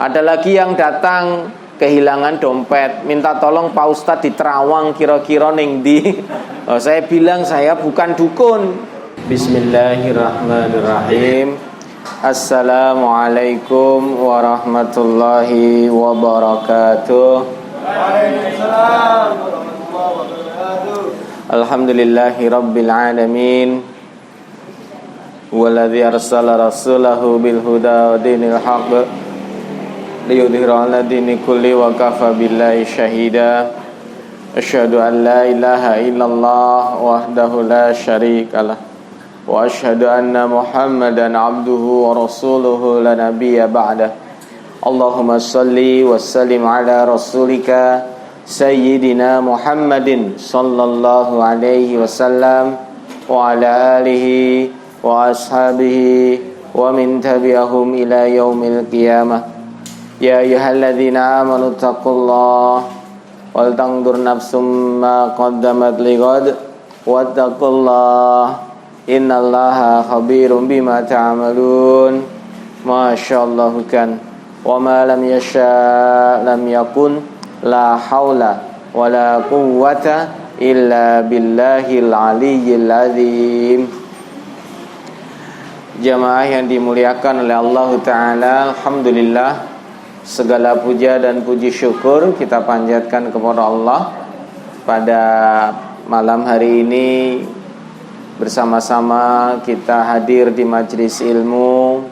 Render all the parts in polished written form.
Ada lagi yang datang kehilangan dompet, minta tolong Pak Ustadz di Terawang kira-kira ning ndi. Saya bilang saya bukan dukun. Bismillahirrahmanirrahim. Assalamualaikum warahmatullahi wabarakatuh. Waalaikumsalam warahmatullahi wabarakatuh. Alhamdulillahi rabbil alamin. Walladzi arsala rasulahu bil huda wa dinil haqq liyudhhira 'ala dini kulli wa kafa billahi syahida. Asyhadu an la ilaha illallah wahdahu la syarikalah wa asyhadu anna Muhammadan abduhu wa rasuluhu la nabiyya ba'dah. Allahumma salli wa sallim ala rasulika Sayyidina Muhammadin sallallahu alaihi wasallam wa ala alihi wa ashabihi wa min tabi'ahum ila yaumil qiyamah. Ya ayyuhalladzina amanu taqullaha wal tanzur nafsum ma qaddamat lighad wattaqullaha innallaha khabirum bima ta'malun. Masyaallah kan wa ma lam yasha lam yakun la haula wa la quwwata illa billahil aliyyil azim. Jamaah yang dimuliakan oleh Allah Ta'ala, alhamdulillah, segala puja dan puji syukur kita panjatkan kepada Allah. Pada malam hari ini bersama-sama kita hadir di majelis ilmu,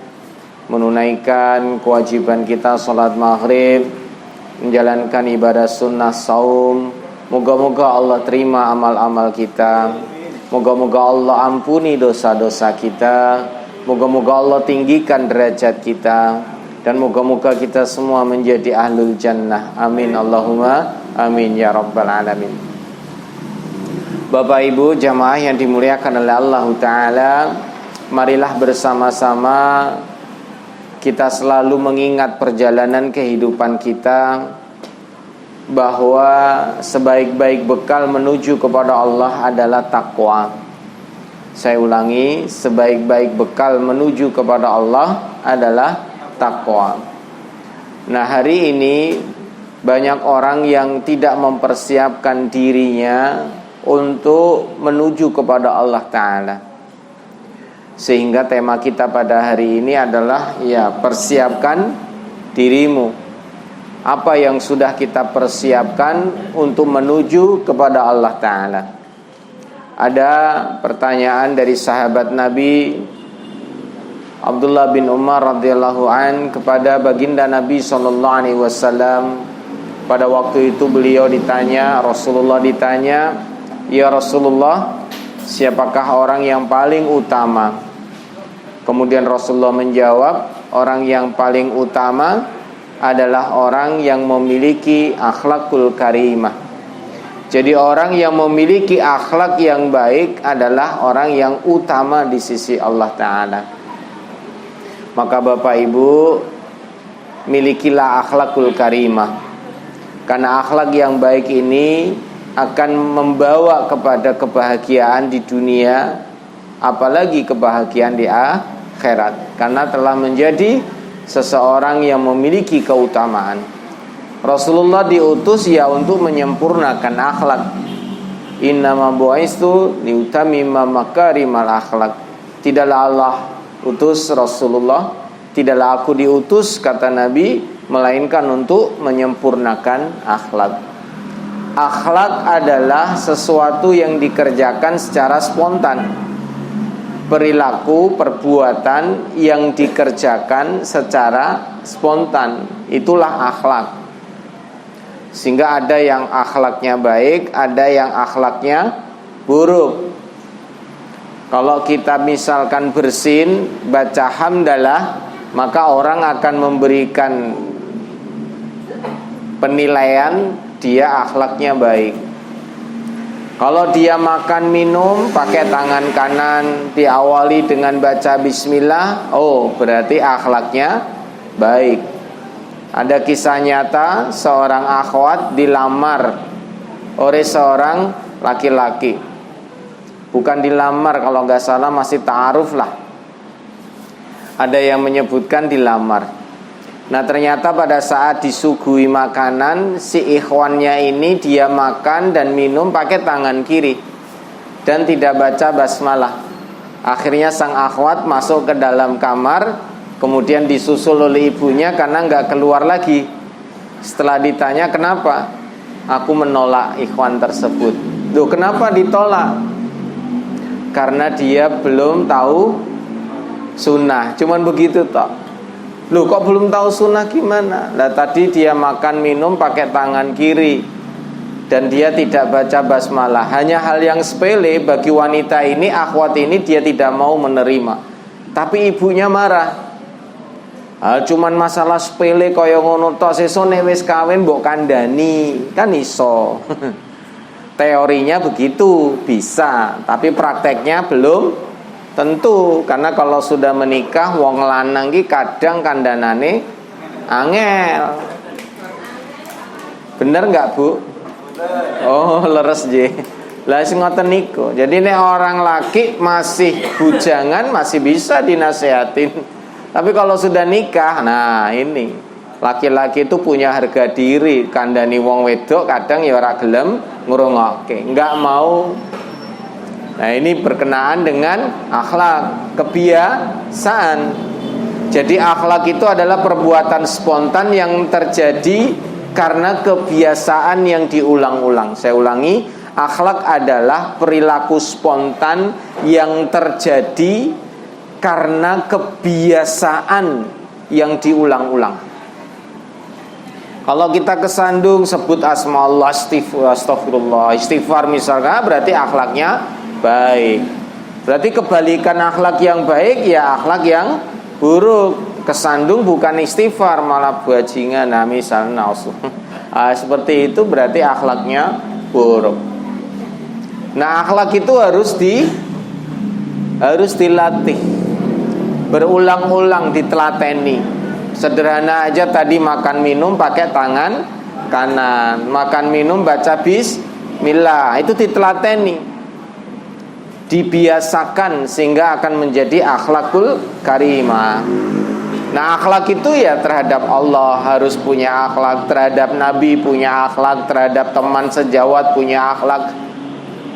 menunaikan kewajiban kita salat maghrib, menjalankan ibadah sunnah saum. Moga-moga Allah terima amal-amal kita. Moga-moga Allah ampuni dosa-dosa kita. Moga-moga Allah tinggikan derajat kita. Dan moga-moga kita semua menjadi ahlul jannah. Amin Allahumma amin ya rabbal alamin. Bapak Ibu jamaah yang dimuliakan oleh Allah Ta'ala, marilah bersama-sama kita selalu mengingat perjalanan kehidupan kita, bahwa sebaik-baik bekal menuju kepada Allah adalah takwa. Saya ulangi, sebaik-baik bekal menuju kepada Allah adalah takwa. Nah, hari ini banyak orang yang tidak mempersiapkan dirinya untuk menuju kepada Allah Ta'ala. Sehingga tema kita pada hari ini adalah persiapkan dirimu. Apa yang sudah kita persiapkan untuk menuju kepada Allah Ta'ala. Ada pertanyaan dari sahabat Nabi Abdullah bin Umar radhiyallahu an kepada baginda Nabi sallallahu alaihi wasallam. Pada waktu itu beliau ditanya, Rasulullah ditanya, "Ya Rasulullah, siapakah orang yang paling utama?" Kemudian Rasulullah menjawab, orang yang paling utama adalah orang yang memiliki akhlakul karimah. Jadi orang yang memiliki akhlak yang baik adalah orang yang utama di sisi Allah Ta'ala. Maka Bapak Ibu, milikilah akhlakul karimah. Karena akhlak yang baik ini akan membawa kepada kebahagiaan di dunia, apalagi kebahagiaan di akhirat. Karena telah menjadi seseorang yang memiliki keutamaan. Rasulullah diutus untuk menyempurnakan akhlak. Innama bu'istu liutamima makarimal akhlak. Tidaklah Allah utus Rasulullah, tidaklah aku diutus, kata Nabi, melainkan untuk menyempurnakan akhlak. Akhlak adalah sesuatu yang dikerjakan secara spontan. Perilaku, perbuatan yang dikerjakan secara spontan, itulah akhlak. Sehingga ada yang akhlaknya baik, ada yang akhlaknya buruk. Kalau kita misalkan bersin, baca hamdalah, maka orang akan memberikan penilaian dia akhlaknya baik. Kalau dia makan minum pakai tangan kanan, diawali dengan baca bismillah, berarti akhlaknya baik. Ada kisah nyata, seorang akhwat dilamar oleh seorang laki-laki. Bukan dilamar, kalau nggak salah masih ta'aruf lah. Ada yang menyebutkan dilamar. Nah ternyata pada saat disuguhi makanan, si ikhwannya ini dia makan dan minum pakai tangan kiri dan tidak baca basmalah. Akhirnya sang akhwat masuk ke dalam kamar, kemudian disusul oleh ibunya karena nggak keluar lagi. Setelah ditanya kenapa, aku menolak ikhwan tersebut. Loh, kenapa ditolak? Karena dia belum tahu sunnah. Cuman begitu toh. Loh, kok belum tahu sunnah gimana? Lah tadi dia makan minum pakai tangan kiri dan dia tidak baca basmalah. Hanya hal yang sepele bagi wanita ini, akhwat ini, dia tidak mau menerima. Tapi ibunya marah. Cuman masalah sepele kaya ngono tok, sesone wis kawin mbok kandhani, kan iso. Teorinya begitu, bisa, tapi prakteknya belum tentu. Karena kalau sudah menikah, wong lanang ki kadang kandhanane angel. Bener nggak Bu? Oh, leres je. Lah sing ngoten niku. Jadi nek orang laki masih bujangan masih bisa dinasehatin. Tapi kalau sudah nikah, nah ini laki-laki itu punya harga diri. Kandhani wong wedok kadang ya ora gelem ngrungokke, enggak mau. Nah ini berkenaan dengan akhlak, kebiasaan. Jadi akhlak itu adalah perbuatan spontan yang terjadi karena kebiasaan yang diulang-ulang. Saya ulangi, akhlak adalah perilaku spontan yang terjadi karena kebiasaan yang diulang-ulang. Kalau kita kesandung sebut asma Allah, astagfirullah, istighfar misalnya, berarti akhlaknya baik. Berarti kebalikan akhlak yang baik ya akhlak yang buruk. Kesandung bukan istighfar malah bajingan. Nah misalnya seperti itu berarti akhlaknya buruk. Nah akhlak itu harus dilatih, berulang-ulang ditelateni. Sederhana aja tadi makan minum pakai tangan kanan, makan minum baca bismillah, itu ditelateni, dibiasakan sehingga akan menjadi akhlakul karimah. Nah akhlak itu ya terhadap Allah harus punya akhlak, terhadap Nabi punya akhlak, terhadap teman sejawat punya akhlak,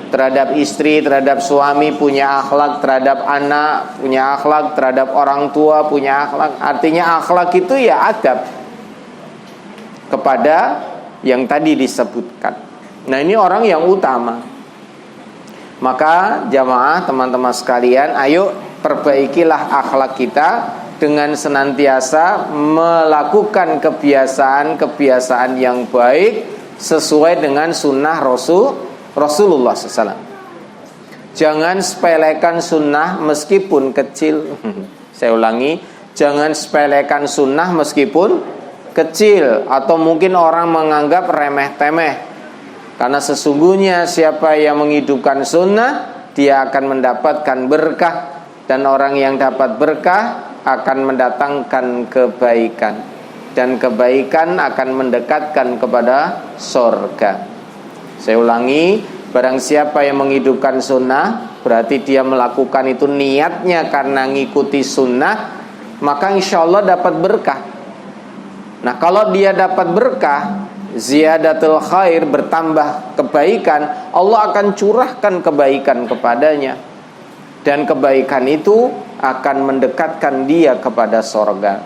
terhadap istri, terhadap suami punya akhlak, terhadap anak punya akhlak, terhadap orang tua punya akhlak. Artinya akhlak itu ya adab kepada yang tadi disebutkan. Nah ini orang yang utama. Maka jamaah teman-teman sekalian, ayo perbaikilah akhlak kita dengan senantiasa melakukan kebiasaan-kebiasaan yang baik sesuai dengan sunnah Rasulullah SAW. Jangan sepelekan sunnah meskipun kecil. Saya ulangi, jangan sepelekan sunnah meskipun kecil, atau mungkin orang menganggap remeh-temeh. Karena sesungguhnya siapa yang menghidupkan sunnah, dia akan mendapatkan berkah. Dan orang yang dapat berkah akan mendatangkan kebaikan. Dan kebaikan akan mendekatkan kepada surga. Saya ulangi, barang siapa yang menghidupkan sunnah, berarti dia melakukan itu niatnya karena ngikuti sunnah, maka insya Allah dapat berkah. Nah kalau dia dapat berkah, ziyadatul khair, bertambah kebaikan, Allah akan curahkan kebaikan kepadanya. Dan kebaikan itu akan mendekatkan dia kepada surga.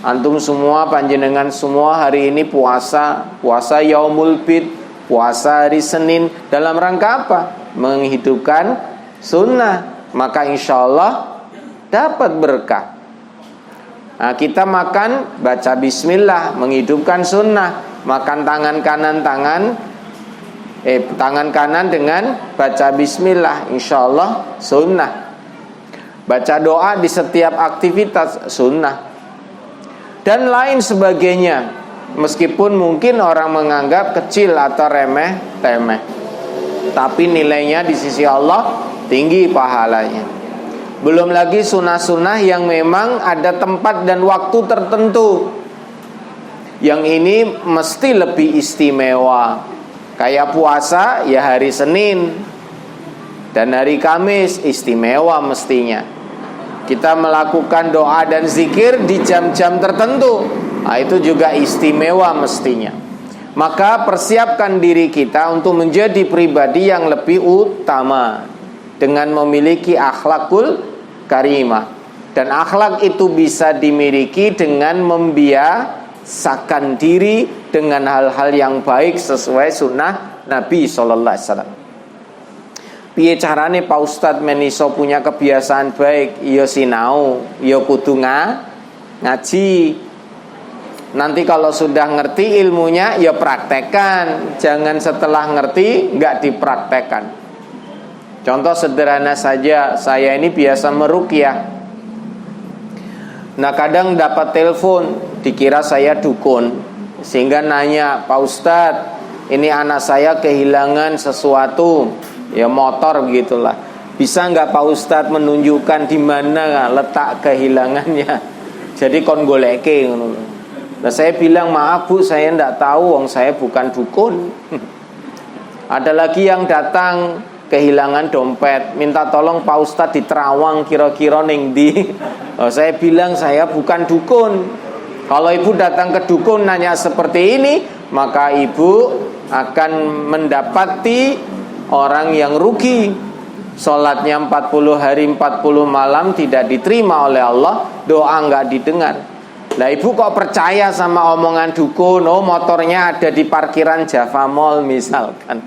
Antum semua, panjenengan semua hari ini puasa Yaumul Bid, puasa hari Senin, dalam rangka apa? Menghidupkan sunnah. Maka insya Allah dapat berkah. Nah, kita makan baca bismillah, menghidupkan sunnah. Makan tangan kanan dengan baca bismillah, insya Allah sunnah. Baca doa di setiap aktivitas sunnah. Dan lain sebagainya. Meskipun mungkin orang menganggap kecil atau remeh-temeh, tapi nilainya di sisi Allah tinggi pahalanya. Belum lagi sunnah-sunnah yang memang ada tempat dan waktu tertentu. Yang ini mesti lebih istimewa. Kayak puasa ya hari Senin dan hari Kamis istimewa mestinya. Kita melakukan doa dan zikir di jam-jam tertentu. Nah, itu juga istimewa mestinya. Maka persiapkan diri kita untuk menjadi pribadi yang lebih utama dengan memiliki akhlakul karimah. Dan akhlak itu bisa dimiliki dengan membiasakan diri dengan hal-hal yang baik sesuai sunnah Nabi SAW. Piye carane Pak Ustadz meniso punya kebiasaan baik? Ya sinau, ya kudu ngaji. Nanti kalau sudah ngerti ilmunya ya praktekkan. Jangan setelah ngerti nggak dipraktekkan. Contoh sederhana saja, saya ini biasa meruqyah. Nah kadang dapat telepon, dikira saya dukun, sehingga nanya, Pak Ustadz, ini anak saya kehilangan sesuatu, ya motor begitulah. Bisa nggak Pak Ustadz menunjukkan di mana letak kehilangannya? Jadi kon goleke. Nah saya bilang, maaf Bu, saya nggak tahu, wong saya bukan dukun. Ada lagi yang datang kehilangan dompet, minta tolong Pak Ustadz di Terawang kira-kira ning di. Saya bilang saya bukan dukun. Kalau ibu datang ke dukun nanya seperti ini, maka ibu akan mendapati orang yang rugi. Sholatnya 40 hari 40 malam tidak diterima oleh Allah, doa nggak didengar. Lah ibu kok percaya sama omongan dukun? Oh motornya ada di parkiran Java Mall misalkan.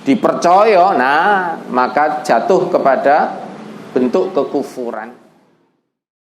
Dipercaya, nah maka jatuh kepada bentuk kekufuran.